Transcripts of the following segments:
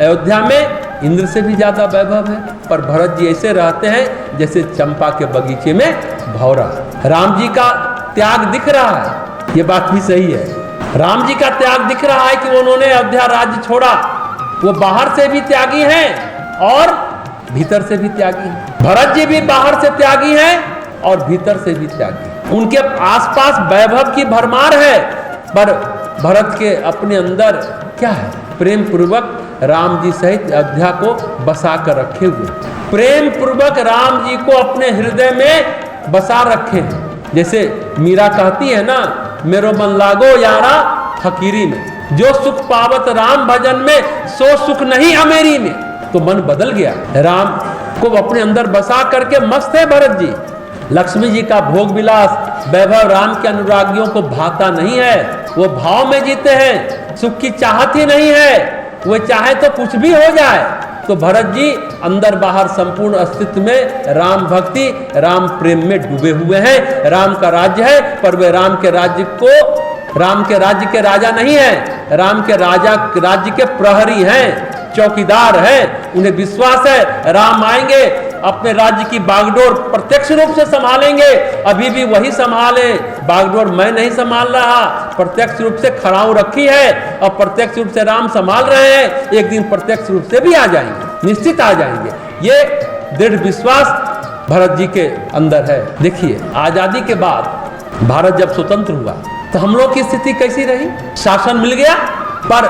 अयोध्या में इंद्र से भी ज्यादा वैभव है, पर भरत जी ऐसे रहते हैं जैसे चंपा के बगीचे में भौरा। राम जी का त्याग दिख रहा है, ये बात भी सही है। राम जी का त्याग दिख रहा है कि उन्होंने अयोध्या राज्य छोड़ा। वो बाहर से भी त्यागी हैं और भीतर से भी त्यागी हैं। भरत जी भी बाहर से त्यागी हैं और भीतर से भी त्यागी। उनके आसपास वैभव की भरमार है, पर भरत के अपने अंदर क्या है? प्रेम पूर्वक राम जी सहित अयोध्या को बसा कर रखे हुए, प्रेम पूर्वक राम जी को अपने हृदय में बसा रखे हैं। जैसे मीरा कहती है ना, मेरो मन लागो यारा फकीरी में, जो सुख पावत राम भजन में सो सुख नहीं अमेरी में। तो मन बदल गया, राम को अपने अंदर बसा करके मस्त है भरत जी। लक्ष्मी जी का भोग विलास वैभव राम के अनुरागियों को भाता नहीं है, वो भाव में जीते हैं, सुख की चाहत ही नहीं है, वो चाहे तो कुछ भी हो जाए। तो भरत जी अंदर बाहर संपूर्ण अस्तित्व में राम भक्ति राम प्रेम में डूबे हुए हैं। राम का राज्य है, पर वे राम के राज्य के राजा नहीं है, राम के राज्य के प्रहरी हैं, चौकीदार हैं। उन्हें विश्वास है राम आएंगे, अपने राज्य की बागडोर प्रत्यक्ष रूप से संभालेंगे। अभी भी वही संभाले, बागडोर मैं नहीं संभाल रहा, प्रत्यक्ष रूप से खड़ाऊ रखी है और प्रत्यक्ष रूप से राम संभाल रहे हैं। एक दिन प्रत्यक्ष रूप से भी आ जाएंगे, निश्चित आ जाएंगे। ये दृढ़ विश्वास भरत जी के अंदर है। देखिए, आजादी के बाद भारत जब स्वतंत्र हुआ तो हम लोग की स्थिति कैसी रही? शासन मिल गया, पर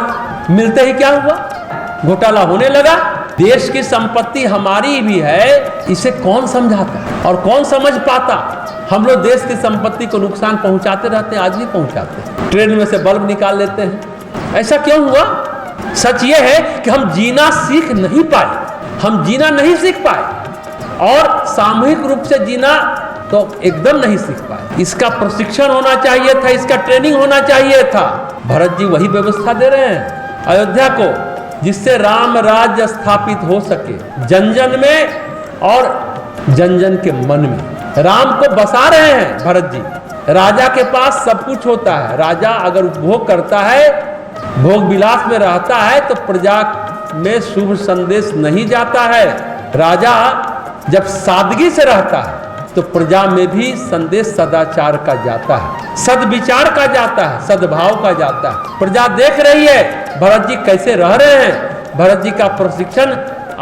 मिलते ही क्या हुआ? घोटाला होने लगा। देश की संपत्ति हमारी भी है, इसे कौन समझाता और कौन समझ पाता? हम लोग देश की संपत्ति को नुकसान पहुंचाते रहते हैं, आज भी पहुंचाते हैं। ट्रेन में से बल्ब निकाल लेते हैं। ऐसा क्यों हुआ? सच ये है कि हम जीना सीख नहीं पाए, हम जीना नहीं सीख पाए और सामूहिक रूप से जीना तो एकदम नहीं सीख पाए। इसका प्रशिक्षण होना चाहिए था, इसका ट्रेनिंग होना चाहिए था। भरत जी वही व्यवस्था दे रहे हैं अयोध्या को, जिससे राम राज्य स्थापित हो सके जन जन में और जन जन के मन में। राम को बसा रहे हैं भरत जी। राजा के पास सब कुछ होता है, राजा अगर उपभोग करता है, भोग विलास में रहता है, तो प्रजा में शुभ संदेश नहीं जाता है। राजा जब सादगी से रहता है तो प्रजा में भी संदेश सदाचार का जाता है, सद्विचार का जाता है, सद्भाव का जाता है। प्रजा देख रही है भरत जी कैसे रह रहे हैं। भरत जी का प्रशिक्षण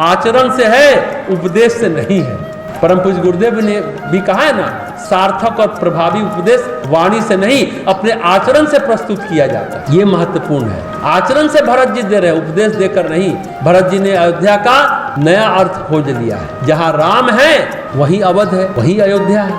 आचरण से है, उपदेश से नहीं है। परम पूज्य गुरुदेव ने भी कहा है ना, सार्थक और प्रभावी उपदेश वाणी से नहीं, अपने आचरण से प्रस्तुत किया जाता है। ये महत्वपूर्ण है। आचरण से भरत जी दे रहे, उपदेश देकर नहीं। भरत जी ने अयोध्या का नया अर्थ खोज लिया है। जहां राम है वहीं अवध है, वहीं अयोध्या है।